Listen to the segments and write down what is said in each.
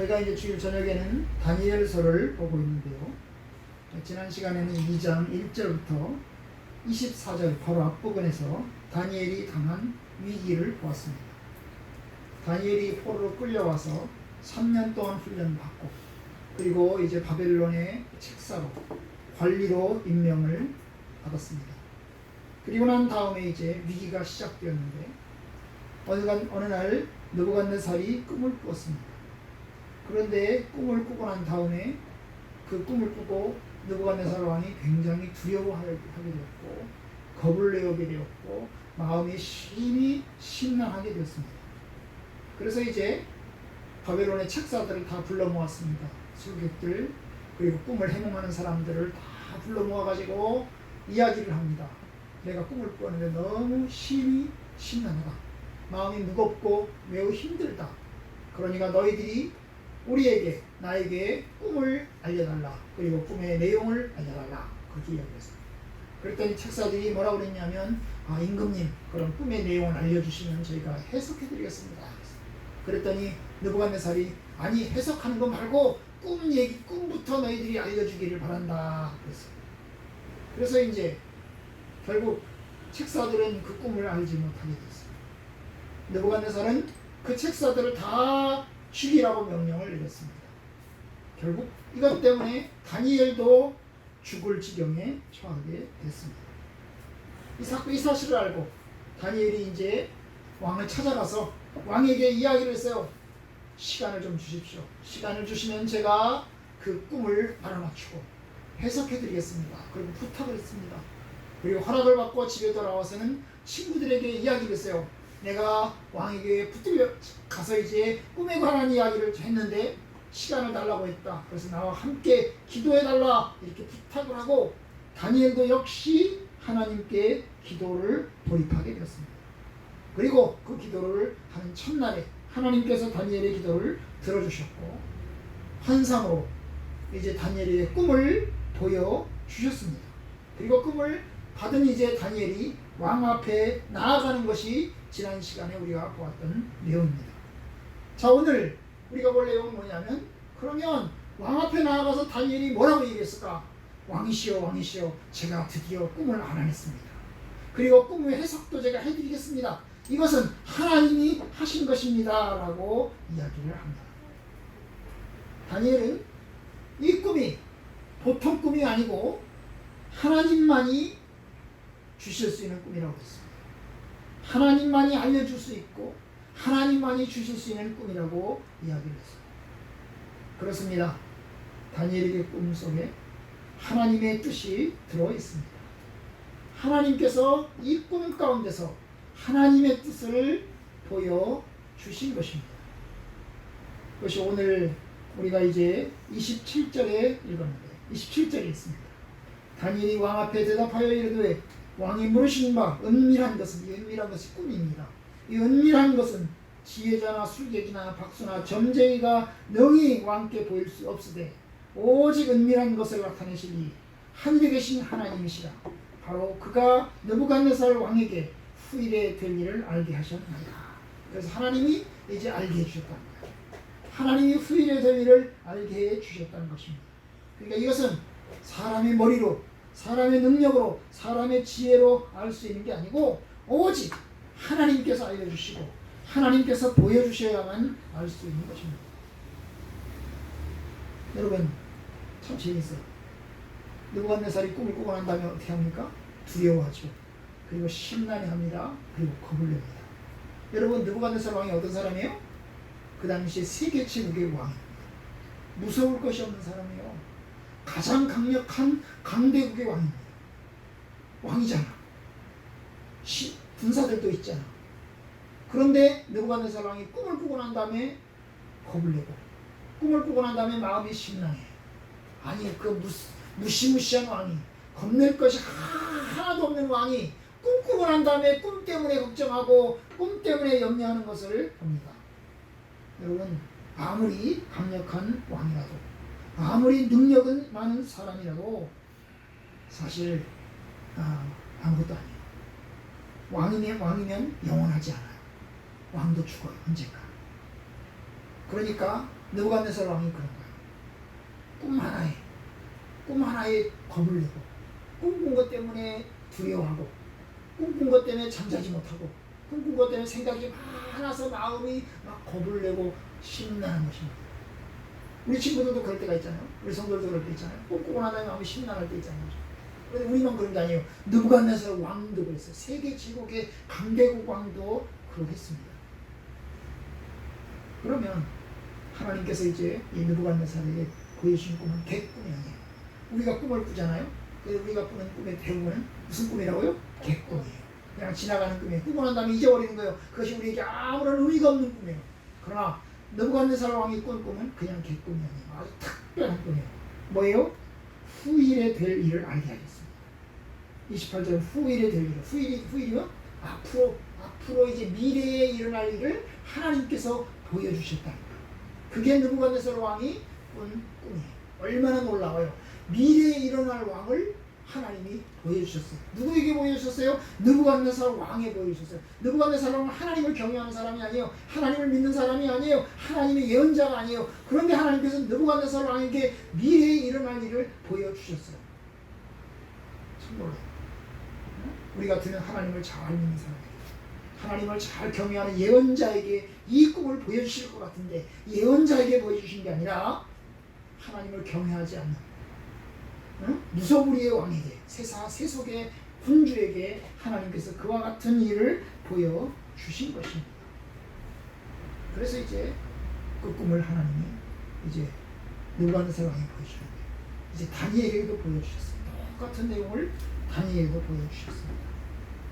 저희가 이제 주일 저녁에는 다니엘서를 보고 있는데요. 지난 시간에는 2장 1절부터 24절 바로 앞부분에서 다니엘이 당한 위기를 보았습니다. 다니엘이 포로로 끌려와서 3년 동안 훈련받고 그리고 이제 바벨론의 책사로 관리로 임명을 받았습니다. 그리고 난 다음에 이제 위기가 시작되었는데 어느 날 느부갓네살이 꿈을 꾸었습니다. 그런데 꿈을 꾸고 난 다음에 그 꿈을 꾸고 느부갓네살 왕이 굉장히 두려워하게 되었고 겁을 내게 되었고 마음이 심히 심란하게 되었습니다. 그래서 이제 바벨론의 책사들을 다 불러 모았습니다. 술객들 그리고 꿈을 해몽하는 사람들을 다 불러 모아가지고 이야기를 합니다. 내가 꿈을 꾸었는데 너무 심히 심란하다. 마음이 무겁고 매우 힘들다. 그러니까 너희들이 우리에게 나에게 꿈을 알려달라. 그리고 꿈의 내용을 알려달라. 그렇게 이야기했습니다. 그랬더니 책사들이 뭐라고 그랬냐면 임금님 그럼 꿈의 내용을 알려주시면 저희가 해석해드리겠습니다. 그랬더니 느부갓네살이 아니 해석하는 거 말고 꿈부터 너희들이 알려주기를 바란다 그랬어요. 그래서 이제 결국 책사들은 그 꿈을 알지 못하게 됐어요. 느부갓네살은 그 책사들을 다 죽이라고 명령을 내렸습니다. 결국 이것 때문에 다니엘도 죽을 지경에 처하게 됐습니다. 이 사실을 알고 다니엘이 이제 왕을 찾아가서 왕에게 이야기를 했어요. 시간을 좀 주십시오. 시간을 주시면 제가 그 꿈을 알아맞추고 해석해드리겠습니다. 그리고 부탁을 했습니다. 그리고 허락을 받고 집에 돌아와서는 친구들에게 이야기를 했어요. 내가 왕에게 붙들려 가서 이제 꿈에 관한 이야기를 했는데 시간을 달라고 했다. 그래서 나와 함께 기도해달라 이렇게 부탁을 하고 다니엘도 역시 하나님께 기도를 돌입하게 되었습니다. 그리고 그 기도를 하는 첫날에 하나님께서 다니엘의 기도를 들어주셨고 환상으로 이제 다니엘의 꿈을 보여주셨습니다. 그리고 꿈을 받은 이제 다니엘이 왕 앞에 나아가는 것이 지난 시간에 우리가 보았던 내용입니다. 자, 오늘 우리가 볼 내용은 뭐냐면 그러면 왕 앞에 나아가서 다니엘이 뭐라고 얘기했을까? 왕이시여 왕이시여 제가 드디어 꿈을 알아냈습니다. 그리고 꿈의 해석도 제가 해드리겠습니다. 이것은 하나님이 하신 것입니다 라고 이야기를 합니다. 다니엘은 이 꿈이 보통 꿈이 아니고 하나님만이 주실 수 있는 꿈이라고 했습니다. 하나님만이 알려줄 수 있고 하나님만이 주실 수 있는 꿈이라고 이야기를 했습니다. 그렇습니다. 다니엘에게 꿈 속에 하나님의 뜻이 들어있습니다. 하나님께서 이 꿈 가운데서 하나님의 뜻을 보여주신 것입니다. 그것이 오늘 우리가 이제 27절에 읽었는데 27절에 있습니다. 다니엘이 왕 앞에 대답하여 이르되 왕이 물으신 바 은밀한 것은 이 은밀한 것이 꿈입니다. 이 은밀한 것은 지혜자나 술객이나 박수나 점쟁이가 능히 왕께 보일 수 없으되 오직 은밀한 것을 나타내시니 하늘에 계신 하나님이시라. 바로 그가 느부갓네살 왕에게 후일에 될 일을 알게 하셨나이다. 그래서 하나님이 이제 알게 해주셨다는 거예요. 하나님이 후일에 될 일을 알게 해주셨다는 것입니다. 그러니까 이것은 사람의 머리로 사람의 능력으로 사람의 지혜로 알 수 있는 게 아니고 오직 하나님께서 알려주시고 하나님께서 보여주셔야만 알 수 있는 것입니다. 여러분 참 재밌어요. 느부갓네살이 꿈을 꾸고 난 다음에 어떻게 합니까? 두려워하죠. 그리고 심란해합니다. 그리고 겁을 냅니다. 여러분 느부갓네살 왕이 어떤 사람이에요? 그 당시에 세계 최고의 왕입니다. 무서울 것이 없는 사람이에요. 가장 강력한 강대국의 왕입니다. 왕이잖아. 군사들도 있잖아. 그런데 느부갓네살 왕이 꿈을 꾸고 난 다음에 겁을 내고 꿈을 꾸고 난 다음에 마음이 심란해. 아니 그 무시무시한 왕이 겁낼 것이 하나도 없는 왕이 꿈 꾸고 난 다음에 꿈 때문에 걱정하고 꿈 때문에 염려하는 것을 봅니다. 여러분 아무리 강력한 왕이라도 아무리 능력은 많은 사람이라도 사실 아무것도 아니에요. 왕이면 영원하지 않아요. 왕도 죽어요. 언젠가. 그러니까 느부갓네살 왕이 그런 거예요. 꿈 하나에 겁을 내고, 꿈꾼 것 때문에 두려워하고, 꿈꾼 것 때문에 잠자지 못하고, 꿈꾼 것 때문에 생각이 많아서 마음이 막 겁을 내고 심란한 것입니다. 우리 친구들도 그럴 때가 있잖아요. 우리 성도들도 그럴 때 있잖아요. 꿈꾸고 나면 마음이 심란할 때 있잖아요. 그런데 우리만 그런 게 아니에요. 느부갓네살 왕도 그랬어요. 세계 제국의 강대국 왕도 그러했습니다. 그러면 하나님께서 이제 이 느부갓네살에게 보여주신 꿈은 개꿈이 아니에요. 우리가 꿈을 꾸잖아요. 우리가 꾸는 꿈의 대부분은 무슨 꿈이라고요? 개꿈이에요. 그냥 지나가는 꿈이에요. 꾸고 난 다음에 잊어버리는 거예요. 그것이 우리에게 아무런 의미가 없는 꿈이에요. 그러나 느부갓네살 왕이 꾼 꿈은 그냥 개꿈이 아니에요. 아주 특별한 꿈이에요. 뭐예요? 후일에 될 일을 알게 하겠습니다. 28절 후일에 될 일을. 후일이요? 앞으로 이제 미래에 일어날 일을 하나님께서 보여주셨다. 그게 느부갓네살 왕이 꾼 꿈이에요. 얼마나 놀라워요. 미래에 일어날 왕을 하나님이 보여주셨어요. 누구에게 보여주셨어요? 느부갓네살 왕에 보여주셨어요. 느부갓네살 왕은 하나님을 경외하는 사람이 아니에요. 하나님을 믿는 사람이 아니에요. 하나님의 예언자가 아니에요. 그런데 하나님께서 느부갓네살 왕에게 미래에 일어날 일을 보여주셨어요. 참 놀라요. 우리 같으면 하나님을 잘 믿는 사람에게, 하나님을 잘 경외하는 예언자에게 이 꿈을 보여주실 것 같은데 예언자에게 보여주신 게 아니라 하나님을 경외하지 않는 무소불위의 왕에게, 세속의 군주에게 하나님께서 그와 같은 일을 보여주신 것입니다. 그래서 이제 그 꿈을 하나님이 이제 느부갓네살 왕에 보여주는 거예요. 이제 다니엘에게도 보여주셨습니다. 똑같은 내용을 다니엘에도 보여주셨습니다.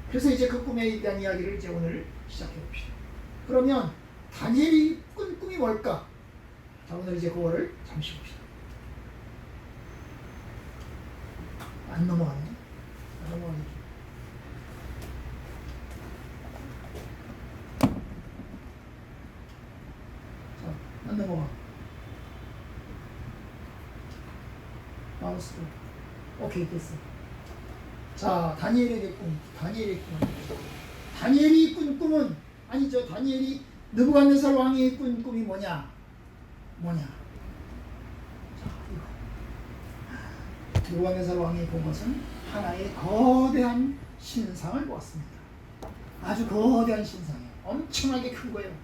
그래서 이제 그 꿈에 대한 이야기를 이제 오늘 시작해 봅시다. 그러면 다니엘이 꾼 꿈이 뭘까? 자, 오늘 이제 그거를 잠시 봅시다. 안 넘어가네. 안 넘어가네. 자, 안 넘어가. 마우스로. 오케이, 됐어. 자, 다니엘의 꿈. 다니엘이 꾼 꿈은, 아니죠. 다니엘이 느부갓네살 왕이 꾼 꿈이 뭐냐? 느부갓네살 왕이 본 것은 하나의 거대한 신상을 보았습니다. 아주 거대한 신상이에요. 엄청나게 큰 거예요.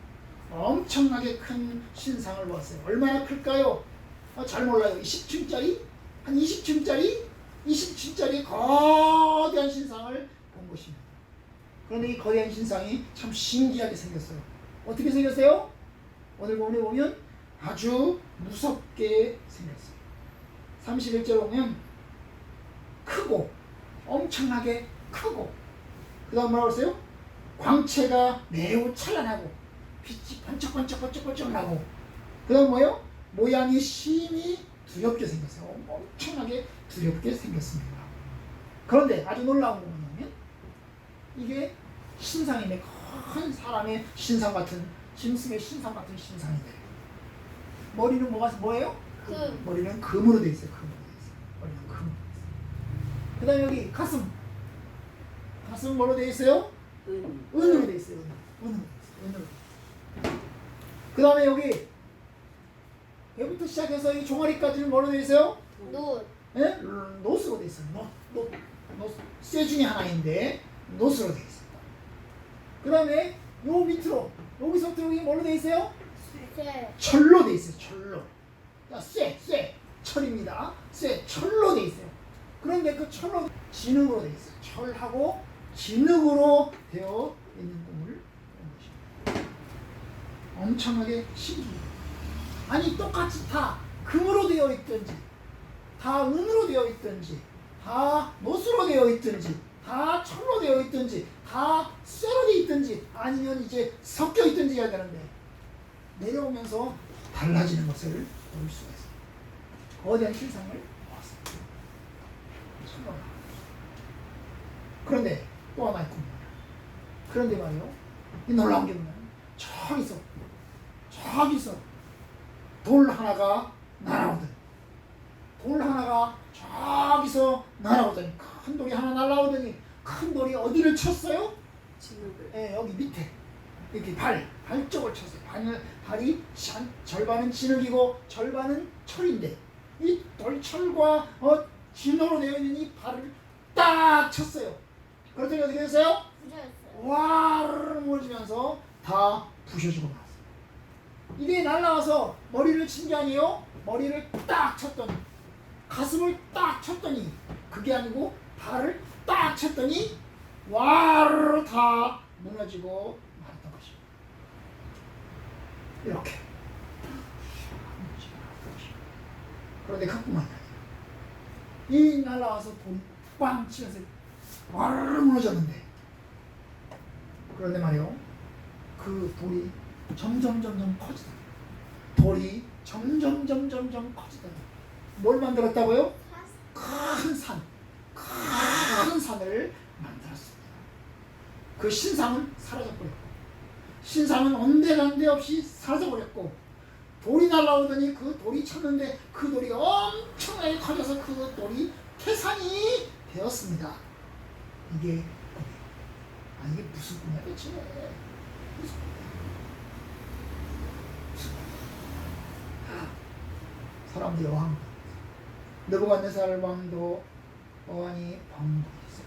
엄청나게 큰 신상을 보았어요. 얼마나 클까요? 잘 몰라요. 10층짜리? 한 20층짜리 거대한 신상을 본 것입니다. 그런데 이 거대한 신상이 참 신기하게 생겼어요. 어떻게 생겼어요? 오늘 본문에 보면 아주 무섭게 생겼어요. 31절 보면 크고, 엄청나게 크고, 그 다음 뭐라고 했어요? 광채가 매우 찬란하고 빛이 번쩍번쩍 나고, 그 다음 뭐예요? 모양이 심히 두렵게 생겼어요. 엄청나게 두렵게 생겼습니다. 그런데 아주 놀라운 건 뭐냐면 이게 신상인데, 큰 사람의 신상 같은, 짐승의 신상 같은 신상인데 머리는 뭐예요? 머리는 금으로 되어 있어요. 머리는 금으로 되어 있어요. 그 다음에 여기 가슴 뭐로 되어 있어요? 은으로 되어 있어요. 은으로. 그 다음에 여기 배부터 시작해서 이 종아리까지는 뭐로 되어 있어요? 네? 노스로 되어 있어요. 쇠 중에 하나인데 노스로 되어 있습니다. 그 다음에 요 밑으로, 여기서부터 여기 뭐로 되어 있어요? 철로 되어 있어요. 철로. 철입니다. 철로 되어 있어요. 그런데 그 철로 진흙으로 되어 있어요. 철하고 진흙으로 되어 있는 꿈을 본 것입니다. 엄청나게 신기해요. 아니, 똑같이 다 금으로 되어 있든지, 다 은으로 되어 있든지, 다 노스로 되어 있든지, 다 철로 되어 있든지, 다 쇠로 되어 있든지, 아니면 이제 섞여 있든지 해야 되는데 내려오면서 달라지는 것을 볼 수가 있어요. 거대한 신상을 보았습니다. 그런데 또 하나의 꿈입니다. 그런데 말이요, 이 놀라운 게 뭐냐면 저기서 돌 하나가 날아오더니, 저기서 날아오더니, 큰 돌이 하나 날아오더니, 큰 돌이 어디를 쳤어요? 여기 밑에 이렇게 발 쪽을 쳤어요. 발이 절반은 진흙이고 절반은 철인데 이 돌철과 진으로 되어 있는 이 발을 딱 쳤어요. 그랬더니 어떻게 됐어요? 부서졌어요. 와르르 무너지면서 다 부셔지고 말았어요. 이게 날라와서 머리를 친 게 아니에요. 머리를 딱 쳤더니 가슴을 딱 쳤더니 그게 아니고 발을 딱 쳤더니 와르르 다 무너지고 말았던 것입니다. 이렇게. 그런데 그뿐만이 아니에요. 이 날라와서 돌이 빵 치면서 와르르 무너졌는데 그런데 말이요. 그 돌이 점점 커지다. 돌이 점점 커지다. 뭘 만들었다고요? 큰 산을 만들었습니다. 그 신상은 사라져버렸고 신상은 온데간데 없이 사라져버렸고 돌이 날라오더니 그 돌이 쳤는데 그 돌이 엄청나게 커져서 그 돌이 태산이 되었습니다. 이게 꿈이에요. 이게 무슨 꿈이야 대체? 무슨 꿈이야? 사람들이 어항 느부갓네살 왕도 어항이 방문했어요.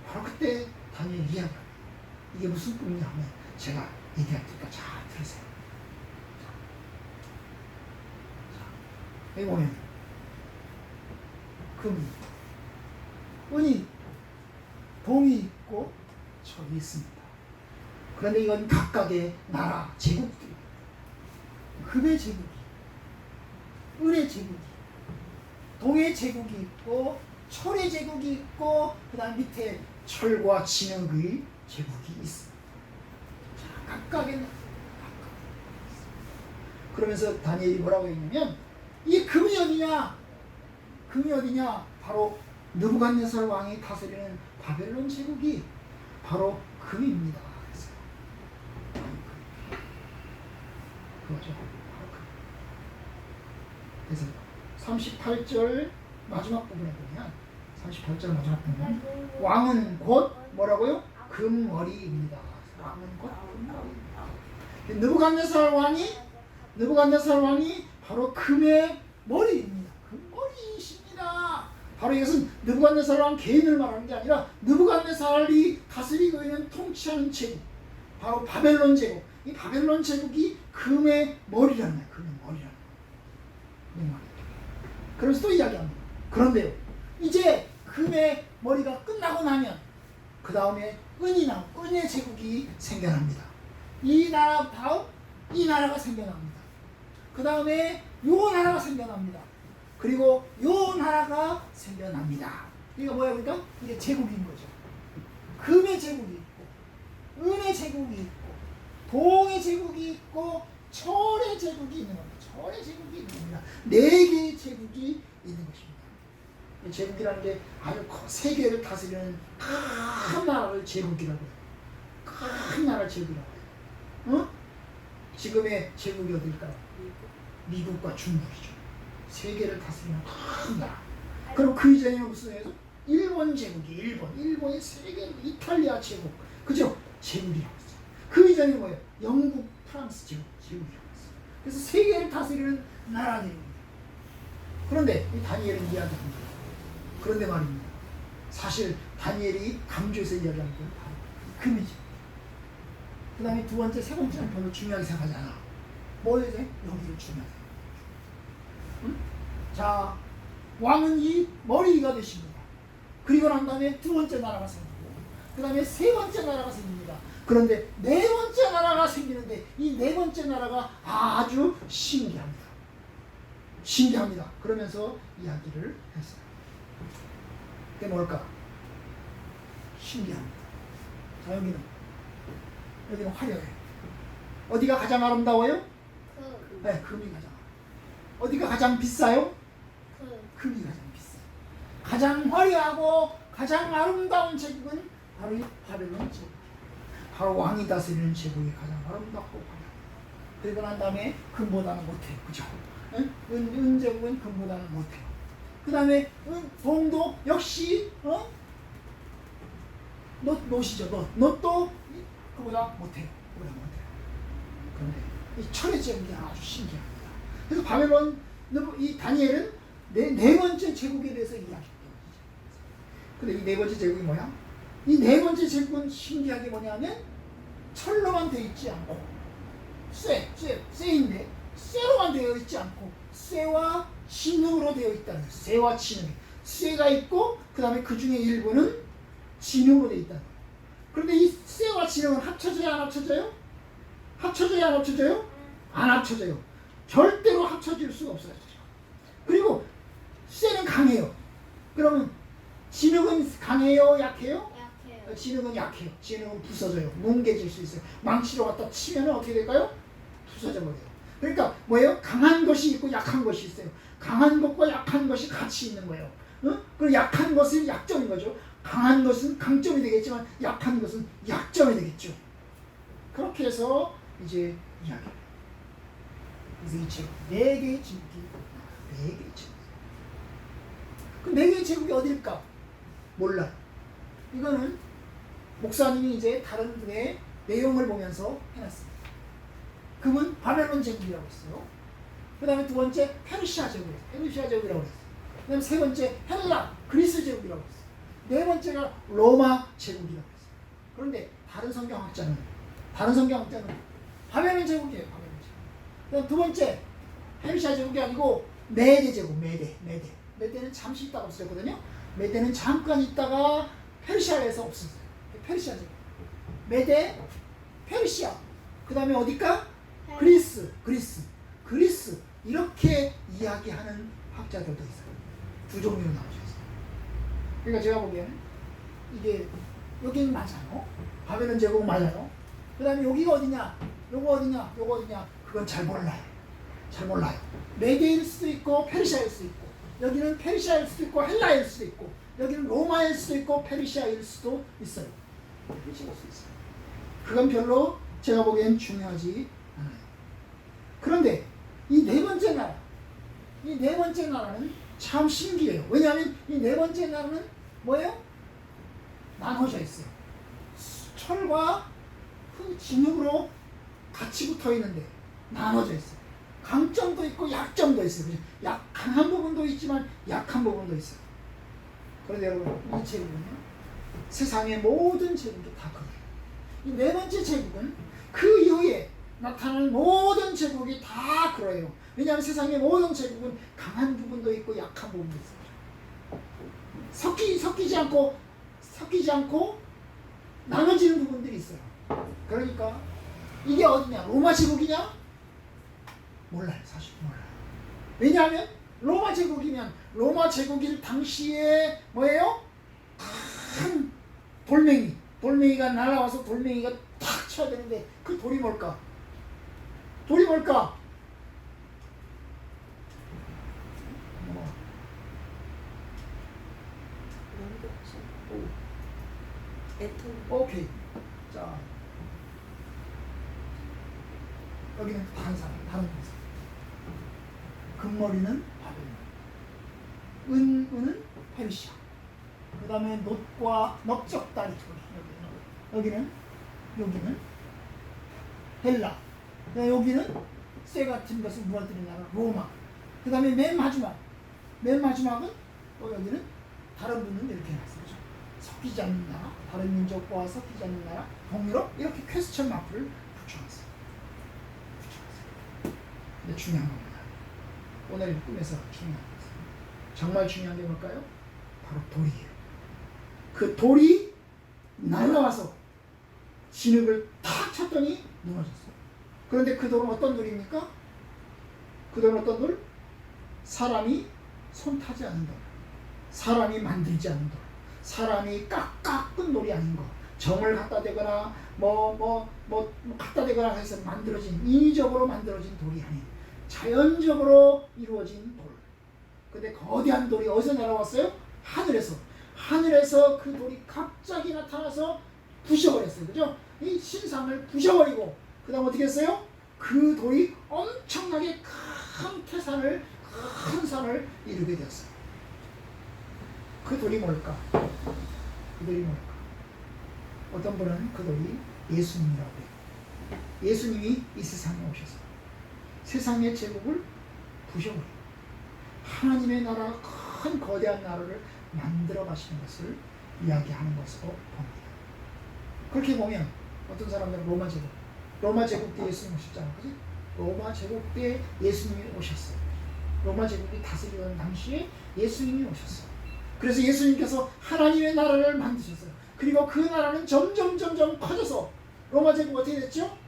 바로 그때 다니엘이 이야기합니다. 이게 무슨 꿈이냐 하면 제가 얘기할 테니까 잘 들으세요. 여기 보면 금이 은이 동이 있고 철이 있습니다. 그런데 이건 각각의 나라 제국들입니다. 금의 제국이 은의 제국이 동의 제국이 있고 철의 제국이 있고 그 다음 밑에 철과 진흙의 제국이 있습니다. 각각의 나라 그러면서 다니엘이 뭐라고 했냐면 이 금이 어디냐? 금이 어디냐? 바로 느부갓네살 왕이 다스리는 바벨론 제국이 바로 금입니다. 그거죠. 그래서 38절 마지막 부분에 보면 38절 마지막 부분 왕은 곧 뭐라고요? 금머리입니다. 왕은 곧 금머리입니다. 느부갓네살 왕이 바로 금의 머리입니다. 금머리이십니다. 바로 이것은 느부갓네살 왕 개인을 말하는 게 아니라 느부갓네살이 다스리고 있는 통치하는 제국 바로 바벨론 제국 이 바벨론 제국이 금의 머리라는 거예요. 금의 머리라는 거예요. 그래서 또 이야기합니다. 그런데요 이제 금의 머리가 끝나고 나면 그 다음에 은의 제국이 생겨납니다. 이 나라 다음 이 나라가 생겨납니다. 그 다음에 요 나라가 생겨납니다. 그리고 요 나라가 생겨납니다. 이거 뭐야 그러니까 이게 제국인 거죠. 금의 제국이 있고 은의 제국이 있고 동의 제국이 있고 철의 제국이 있는 겁니다. 철의 제국이 있는 겁니다. 4개의 제국이 있는 것입니다. 제국이라는 게 아주 세계를 다스리는 큰 나라를 제국이라고 해요. 큰 나라를 제국이라고 해요. 어? 지금의 제국이 어딜까요? 미국과 중국이죠. 세계를 다스리는 큰 나라. 그럼 그 이전에는 무슨 애죠? 일본 제국이 일본이 세계 이탈리아 제국 그죠? 제국이라고 했어요. 그 이전에 뭐예요? 영국, 프랑스 제국이라고 했어요. 그래서 세계를 다스리는 나라들입니다. 그런데 이 다니엘은 이야기합니다. 그런데 말입니다. 사실 다니엘이 강조해서 이야기하는 건 바로 금이죠. 그 다음에 두 번째, 세 번째는 별로 중요하게 생각하지 않아. 뭐예요? 여기를 중요하게. 응? 자, 왕은 이 머리가 되십니다. 그리고 난 다음에 두 번째 나라가 생기고, 그 다음에 세 번째 나라가 생깁니다. 그런데 네 번째 나라가 생기는데 이 네 번째 나라가 아주 신기합니다. 신기합니다. 그러면서 이야기를 했어요. 그게 뭘까? 신기합니다. 자, 여기는 화려해요. 어디가 가장 아름다워요? 네, 금이 가장. 어디가 가장 비싸요? 금이 가장 비싸요. 가장 화려하고 가장 아름다운 제국은 바로 이 바벨론 제국. 바로 왕이 다스리는 제국이 가장 아름답고 화려해요. 그리고 난 다음에 금보다는 못해요. 그죠? 은 제국은 금보다는 못해요. 그 다음에 동도 역시 놋이죠. 놋도 그보다 못해요. 오래 못해요. 그런데 이 철의 제국이 아주 신기합니다. 그래서 바벨론 이 다니엘은 네 번째 제국에 대해서 이야기해요. 근데 이 네 번째 제국이 뭐야? 이 네 번째 제국은 신기하게 뭐냐면 철로만 되어 있지 않고 쇠인데 쇠로만 되어 있지 않고 쇠와 진흙으로 되어 있다는 거예요. 쇠와 진흙. 쇠가 있고 그 다음에 그 중에 일부는 진흙으로 되어 있다는 거예요. 그런데 이 쇠와 진흙은 합쳐져야 안 합쳐져요? 합쳐져야 안 합쳐져요? 안 합쳐져요. 절대로 합쳐질 수가 없어요. 그리고 쇠는 강해요. 그러면 진흙은 강해요? 약해요? 약해요. 진흙은 약해요. 진흙은 부서져요. 뭉개질 수 있어요. 망치로 갖다 치면 어떻게 될까요? 부서져 버려요. 그러니까 뭐예요? 강한 것이 있고 약한 것이 있어요. 강한 것과 약한 것이 같이 있는 거예요. 어? 그리고 약한 것은 약점인 거죠. 강한 것은 강점이 되겠지만 약한 것은 약점이 되겠죠. 그렇게 해서 이제 이야기를. 그래서 이 제국, 네 개의 제국이, 네 개의 제국. 그 네 개의 제국이 어딜까? 몰라요. 이거는 목사님이 이제 다른 분의 내용을 보면서 해놨습니다. 그분 바벨론 제국이라고 했어요. 그 다음에 두 번째 페르시아 제국이라고 했어요. 페르시아 제국이라고 했어요. 그 다음에 세 번째 헬라, 그리스 제국이라고 했어요. 네 번째가 로마 제국이라고 했어요. 그런데 다른 성경학자는 바벨론 제국이에요. 바벨론 제국. 그 다음 두 번째 페르시아 제국이 아니고 메대 제국, 메대는 잠시 있다가 없어졌거든요. 메대는 잠깐 있다가 페르시아에서 없었어요. 페르시아 제국. 메대, 페르시아. 그 다음에 어디까? 그리스. 이렇게 이야기하는 학자들도 있어요. 두 종류로 나눠져 있어요. 그러니까 제가 보기에는 이게 여기는 맞아요. 바벨론 제국 맞아요. 그 다음에 여기가 어디냐? 요거 어디냐? 그건 잘 몰라요. 메대일 수도 있고 페르시아일 수도 있고, 여기는 페르시아일 수도 있고 헬라일 수도 있고, 여기는 로마일 수도 있고 페르시아일 수도 있어요. 이렇게 찍을 수 있어요. 그건 별로 제가 보기엔 중요하지 않아요. 그런데 이 네 번째 나라는 참 신기해요. 왜냐하면 이 네 번째 나라는 뭐예요? 나눠져 있어요. 철과 그 진흙으로 같이 붙어 있는데 나눠져 있어요. 강점도 있고 약점도 있어요. 강한 부분도 있지만 약한 부분도 있어요. 그런데 여러분, 이 제국은요, 세상의 모든 제국이 다 그래요. 이 네 번째 제국은 그 이후에 나타나는 모든 제국이 다 그래요. 왜냐하면 세상의 모든 제국은 강한 부분도 있고 약한 부분도 있어요. 섞이지 않고 나눠지는 부분들이 있어요. 그러니까 이게 어디냐? 로마 제국이냐? 몰라요. 사실 몰라요. 왜냐하면 로마 제국일 당시에 뭐예요? 큰 돌멩이가 날아와서 돌멩이가 탁 쳐야 되는데 그 돌이 뭘까? 오케이. 자, 여기는 다른 사람. 금머리는 바벨론, 은은 페르시아. 그 다음에 놋과 넓적다리 여기는 헬라. 여기는 쇠 같은 것을 무너뜨리는 나라 로마. 그 다음에 맨 마지막은 또 여기는 다른 분은 이렇게 해놨어요. 섞이지 않는 나라, 다른 민족과 섞이지 않는 나라, 동유럽, 이렇게 퀘스천 마크를 붙여놨어요. 근데 중요한 겁니다. 오늘 꿈에서 중요한 것은 정말 중요한 게 뭘까요? 바로 돌이에요. 그 돌이 날아와서 진흙을 탁 쳤더니 무너졌어요. 그런데 그 돌은 어떤 돌입니까? 그 돌은 어떤 돌? 사람이 손 타지 않는 돌, 사람이 만들지 않는 돌, 사람이 깎은 돌이 아닌 거, 정을 갖다 대거나 갖다 대거나 해서 만들어진, 인위적으로 만들어진 돌이 아닌 자연적으로 이루어진 돌. 근데 거대한 돌이 어디서 날아왔어요? 하늘에서 그 돌이 갑자기 나타나서 부셔버렸어요. 그죠? 이 신상을 부셔버리고 그 다음 어떻게 했어요? 그 돌이 엄청나게 큰 산을 이루게 되었어요. 그 돌이 뭘까? 어떤 분은 그 돌이 예수님이라고 해요. 예수님이 이 세상에 오셔서 세상의 제국을 부셔버리고 하나님의 나라, 큰 거대한 나라를 만들어 가시는 것을 이야기하는 것으로 봅니다. 그렇게 보면 어떤 사람들은 로마 제국 때 예수님 오셨잖아요. 그지? 로마 제국 때 예수님이 오셨어요. 로마 제국이 다스리던 당시에 예수님이 오셨어요. 그래서 예수님께서 하나님의 나라를 만드셨어요. 그리고 그 나라는 점점 커져서 로마 제국 어떻게 됐죠?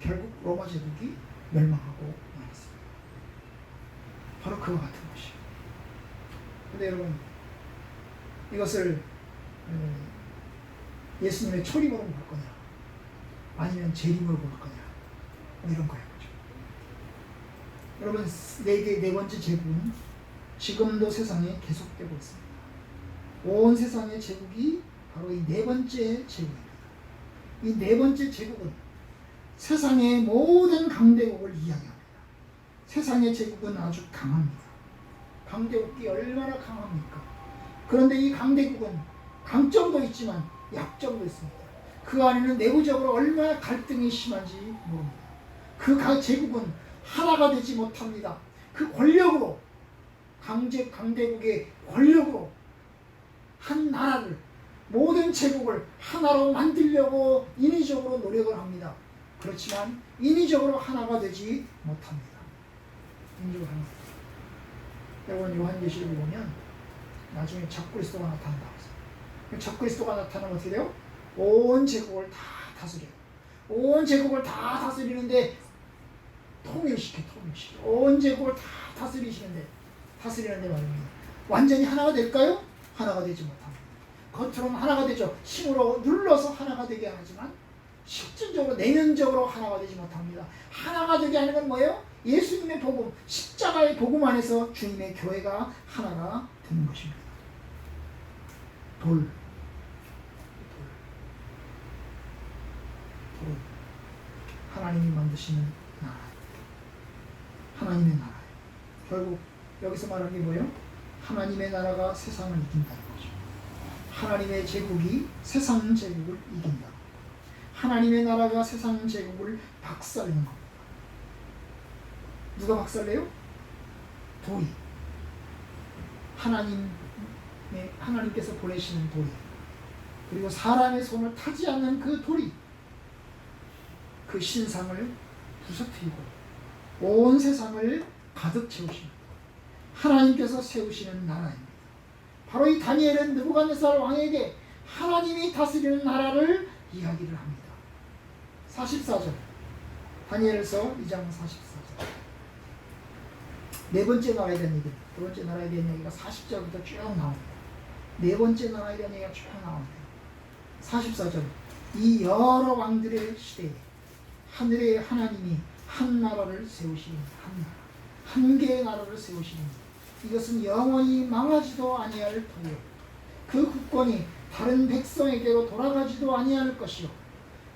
결국 로마 제국이 멸망하고 말았습니다. 바로 그와 같은 것이에요. 근데 여러분, 이것을 예수님의 초림으로 볼 거냐, 아니면 재림으로 볼 거냐, 뭐 이런 거예요. 여러분, 네 번째 제국은 지금도 세상에 계속되고 있습니다. 온 세상의 제국이 바로 이 네 번째 제국입니다. 이 네 번째 제국은 세상의 모든 강대국을 이야기합니다. 세상의 제국은 아주 강합니다. 강대국이 얼마나 강합니까? 그런데 이 강대국은 강점도 있지만 약점도 있습니다. 그 안에는 내부적으로 얼마나 갈등이 심한지 모릅니다. 그 제국은 하나가 되지 못합니다. 그 권력으로, 강대국의 권력으로 한 나라를, 모든 제국을 하나로 만들려고 인위적으로 노력을 합니다. 그렇지만 인위적으로 하나가 되지 못합니다. 인위적으로 하나. 여러분, 요한계시록에 보면 나중에 적그리스도가 나타난다고 했어요. 적그리스도가 나타나면 어떻게 돼요? 온 제국을 다 다스려요. 온 제국을 다 다스리는데 통일시켜. 온 제국을 다 다스리는데 말입니다. 완전히 하나가 될까요? 하나가 되지 못합니다. 겉으로는 하나가 되죠. 힘으로 눌러서 하나가 되게 하지만 실질적으로 내면적으로 하나가 되지 못합니다. 하나가 되게 하는 건 뭐예요? 예수님의 복음, 십자가의 복음 안에서 주님의 교회가 하나가 되는 것입니다. 돌. 하나님이 만드시는 나라. 하나님의 나라예요. 결국 여기서 말하는 게 뭐예요? 하나님의 나라가 세상을 이긴다는 거죠. 하나님의 제국이 세상 제국을 이긴다. 하나님의 나라가 세상 제국을 박살내는 겁니다. 누가 박살내요? 돌이. 하나님께서 보내시는 돌이. 그리고 사람의 손을 타지 않는 그 돌이 그 신상을 부서뜨리고 온 세상을 가득 채우십니다. 하나님께서 세우시는 나라입니다. 바로 이 다니엘은 느부갓네살 왕에게 하나님이 다스리는 나라를 이야기를 합니다. 44절, 다니엘서 2장 44절. 네 번째 나라에 대한 얘기, 두 번째 나라에 대한 얘기가 40절부터 쭉 나옵니다. 네 번째 나라에 대한 얘기가 쭉 나옵니다. 44절, 이 여러 왕들의 시대에 하늘의 하나님이 한 나라를 세우시니, 한 개의 나라를 세우시니, 이것은 영원히 망하지도 아니할 터이요, 그 국권이 다른 백성에게로 돌아가지도 아니할 것이요,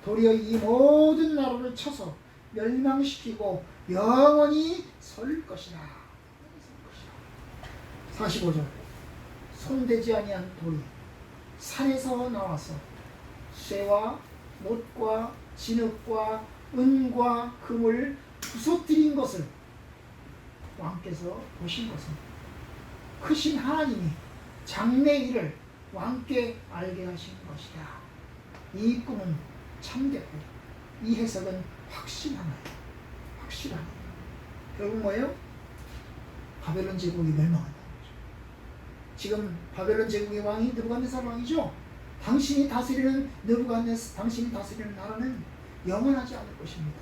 도리어 이 모든 나라를 쳐서 멸망시키고 영원히 설 것이라. 45절, 손대지 아니한 돌이 산에서 나와서 쇠와 못과 진흙과 은과 금을 부서뜨린 것을 왕께서 보신 것입니다. 크신 하나님이 장래 일을 왕께 알게 하신 것이다. 이 꿈은 참됐고 이 해석은 확실하네요. 결국 뭐예요? 바벨론 제국이 멸망한다는 거죠. 지금 바벨론 제국의 왕이 느부갓네살 왕이죠. 당신이 다스리는 나라는 영원하지 않을 것입니다.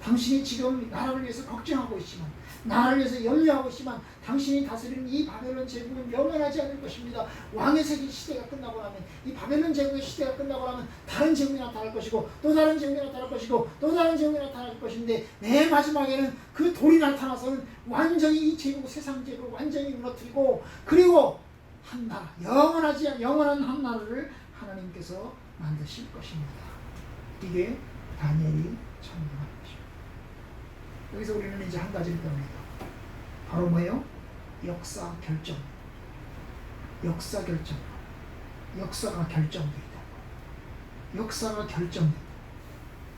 당신이 지금 나라를 위해서 걱정하고 있지만, 나라를 위해서 염려하고 있지만, 당신이 다스리는 이 바벨론 제국은 영원하지 않을 것입니다. 왕의 세계 시대가 끝나고 나면, 이 바벨론 제국의 시대가 끝나고 나면 다른 제국이 나타날 것이고, 또 다른 제국이 나타날 것이고, 또 다른 제국이 나타날 것인데, 맨 마지막에는 그 돌이 나타나서는 완전히 이 제국, 세상 제국을 완전히 무너뜨리고, 그리고 한 나라, 영원한 한 나라를 하나님께서 만드실 것입니다. 이게 다니엘이 천명한 것입니다. 여기서 우리는 이제 한 가지를 배웁니다. 바로 뭐예요? 역사 결정. 역사가 결정되다. 역사가 결정된다.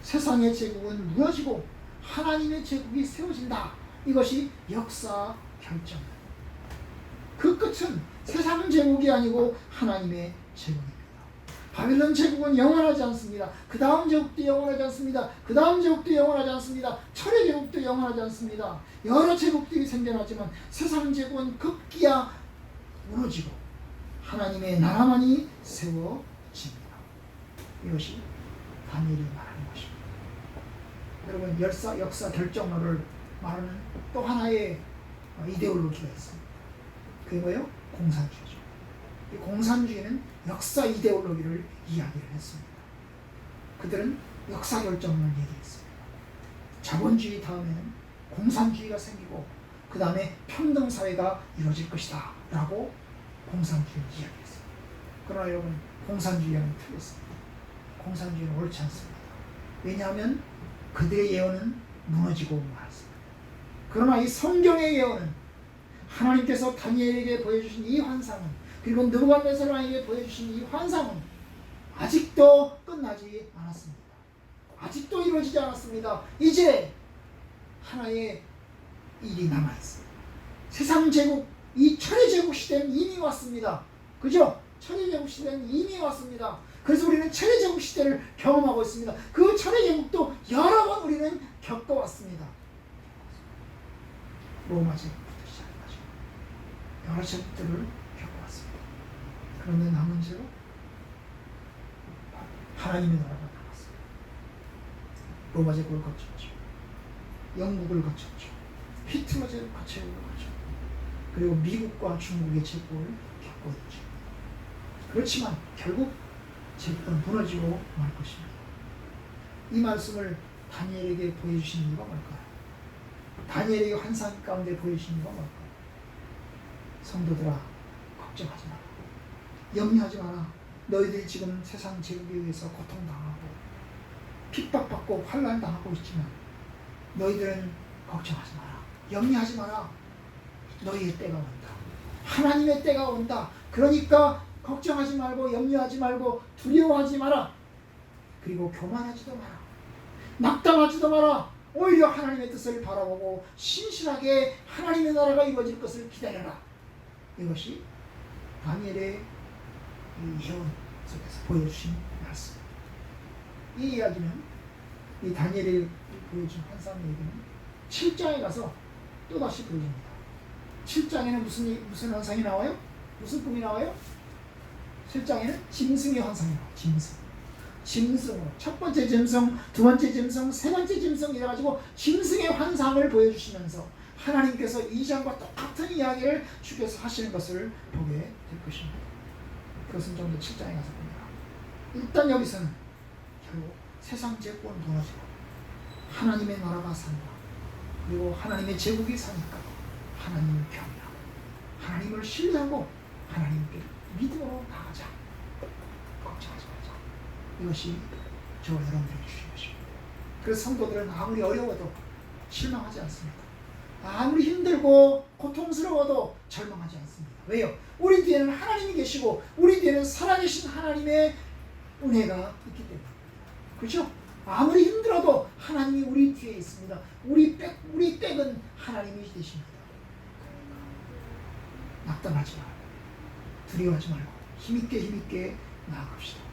세상의 제국은 무너지고 하나님의 제국이 세워진다. 이것이 역사 결정. 그 끝은 세상 제국이 아니고 하나님의 제국입니다. 바빌론 제국은 영원하지 않습니다. 그 다음 제국도 영원하지 않습니다. 그 다음 제국도 영원하지 않습니다. 철의 제국도 영원하지 않습니다. 여러 제국들이 생겨나지만 세상 제국은 급기야 무너지고 하나님의 나라만이 세워집니다. 이것이 다니엘이 말하는 것입니다. 여러분, 역사 결정론을 말하는 또 하나의 이데올로기가 있습니다. 그게 뭐예요? 공산주의죠. 이 공산주의는 역사 이데올로기를 이야기를 했습니다. 그들은 역사 결정론을 얘기했습니다. 자본주의 다음에는 공산주의가 생기고 그 다음에 평등사회가 이루어질 것이다 라고 공산주의를 이야기했습니다. 그러나 여러분, 공산주의와는 틀렸습니다. 공산주의는 옳지 않습니다. 왜냐하면 그들의 예언은 무너지고 말았습니다. 그러나 이 성경의 예언은 하나님께서 다니엘에게 보여주신 이 환상은, 그리고 느부갓네살에게 보여주신 이 환상은 아직도 끝나지 않았습니다. 아직도 이루어지지 않았습니다. 이제 하나의 일이 남아있습니다. 세상 제국, 이 철의 제국 시대는 이미 왔습니다. 그죠? 철의 제국 시대는 이미 왔습니다. 그래서 우리는 철의 제국 시대를 경험하고 있습니다. 그 철의 제국도 여러 번 우리는 겪어왔습니다. 로마 제국부터 시작해가지고 여러 제국들을 겪어왔습니다. 그런데 남은 제국, 하나님의 나라가 남았습니다. 로마 제국을 거쳤죠. 영국을 거쳤죠. 히틀러 제국 제국을 거쳤죠. 그리고 미국과 중국의 제국을 겪고 있죠. 그렇지만 결국 제국은 무너지고 말 것입니다. 이 말씀을 다니엘에게 보여주신 이유가 뭘까요? 다니엘에게 환상 가운데 보여주신 이유가 뭘까요? 성도들아, 걱정하지 마라. 염려하지 마라. 너희들이 지금 세상 제국에 의해서 고통당하고 핍박받고 환난당하고 있지만 너희들은 걱정하지 마라. 염려하지 마라. 너희의 때가 온다. 하나님의 때가 온다. 그러니까 걱정하지 말고 염려하지 말고 두려워하지 마라. 그리고 교만하지도 마라. 낙담하지도 마라. 오히려 하나님의 뜻을 바라보고 신실하게 하나님의 나라가 이루어질 것을 기다려라. 이것이 다니엘의 예언 속에서 보여주신 말씀. 이 이야기는, 이 다니엘이 보여준 환상 얘기는 7장에 가서 또다시 보여줍니다. 7장에는 무슨 환상이 나와요? 무슨 꿈이 나와요? 7장에는 짐승의 환상이 나와요. 짐승으로 첫 번째 짐승, 두 번째 짐승, 세 번째 짐승 이래가지고 짐승의 환상을 보여주시면서 하나님께서 2장과 똑같은 이야기를 주께서 하시는 것을 보게 될 것입니다. 그것은 좀 더 7장에 가서 봅니다. 일단 여기서는 결국 세상 제국은 무너지고 하나님의 나라가 산다. 그리고 하나님의 제국이 사니까 하나님을 경외하고 하나님을 신뢰하고 하나님께 믿음으로 나가자. 걱정하지 말자. 이것이 저와 여러분들에게 주신 것입니다. 그래서 성도들은 아무리 어려워도 실망하지 않습니다. 아무리 힘들고 고통스러워도 절망하지 않습니다. 왜요? 우리 뒤에는 하나님이 계시고 우리 뒤에는 살아계신 하나님의 은혜가 있기 때문입니다. 그렇죠? 아무리 힘들어도 하나님이 우리 뒤에 있습니다. 우리 백은 하나님이 되십니다. 낙담하지 말고 두려워하지 말고 힘있게 나아갑시다.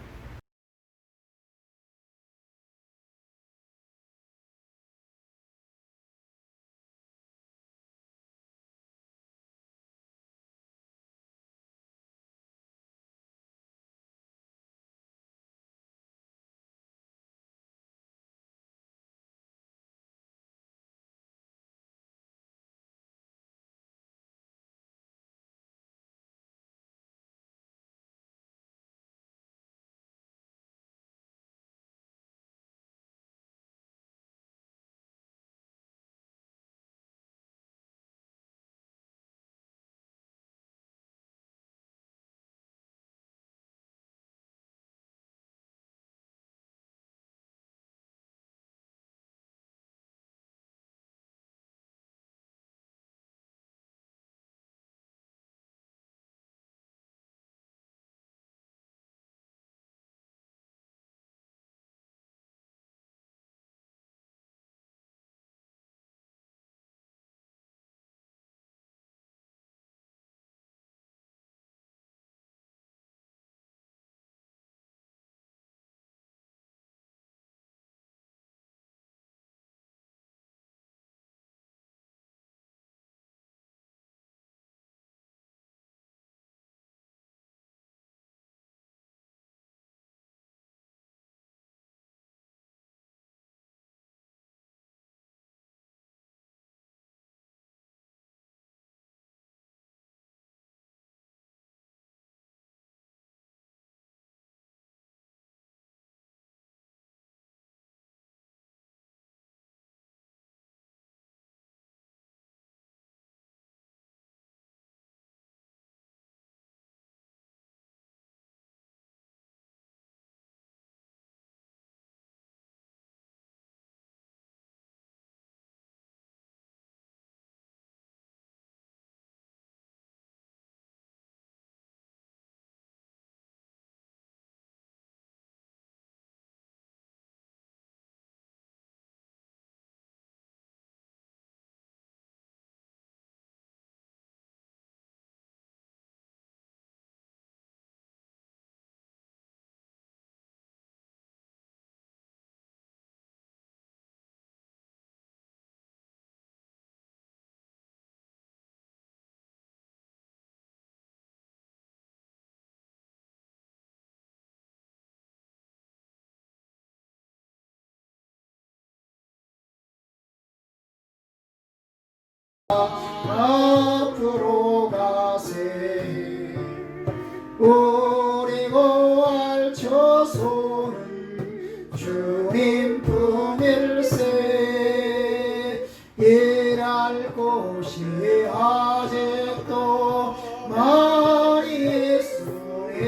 앞으로 가세. 우리 고할 처소는 주님 품일세. 일할 곳이 아직도 많이 있으니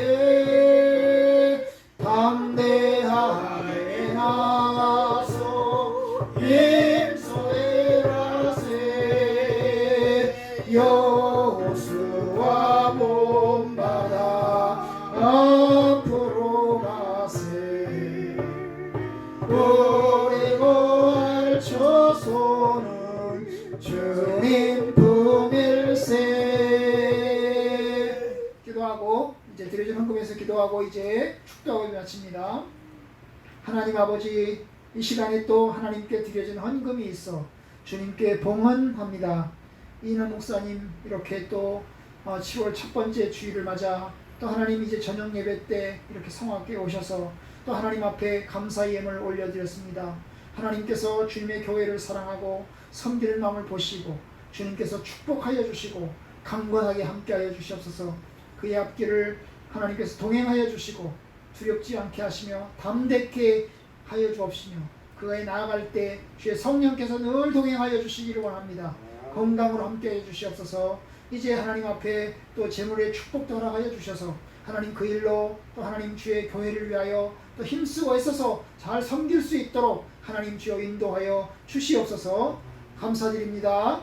담대하게 나가서 힘써이라세. 여호수아 본받아 앞으로 가세. 우리 고할 처소는 주님 품일세. 기도하고 이제 드려진 헌금에서 기도하고 이제 축도하고 마칩니다. 하나님 아버지, 이 시간에 또 하나님께 드려진 헌금이 있어 주님께 봉헌합니다. 이인환 목사님 이렇게 또 7월 첫 번째 주일을 맞아 또 하나님 이제 저녁 예배 때 이렇게 성화께 오셔서 또 하나님 앞에 감사의 예물을 올려드렸습니다. 하나님께서 주님의 교회를 사랑하고 섬기는 마음을 보시고 주님께서 축복하여 주시고 강건하게 함께하여 주시옵소서. 그의 앞길을 하나님께서 동행하여 주시고 두렵지 않게 하시며 담대케 하여 주옵시며 그에 나아갈 때 주의 성령께서 늘 동행하여 주시기를 원합니다. 건강으로 함께하여 주시옵소서. 이제 하나님 앞에 또 재물의 축복도 허락하여 주셔서 하나님 그 일로 또 하나님 주의 교회를 위하여 또 힘쓰고 애써서 잘 섬길 수 있도록 하나님 주여 인도하여 주시옵소서. 감사드립니다.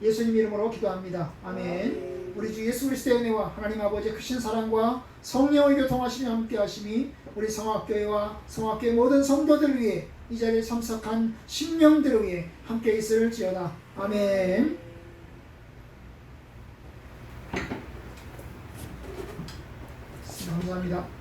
예수님 이름으로 기도합니다. 아멘. 우리 주 예수 그리스도의 은혜와 하나님 아버지의 크신 사랑과 성령의 교통하심이 함께하심이 우리 성악교회와 성악교회 모든 성도들을 위해 이 자리에 참석한 신명들을 위해 함께 있을지어다. 아멘. 감사합니다.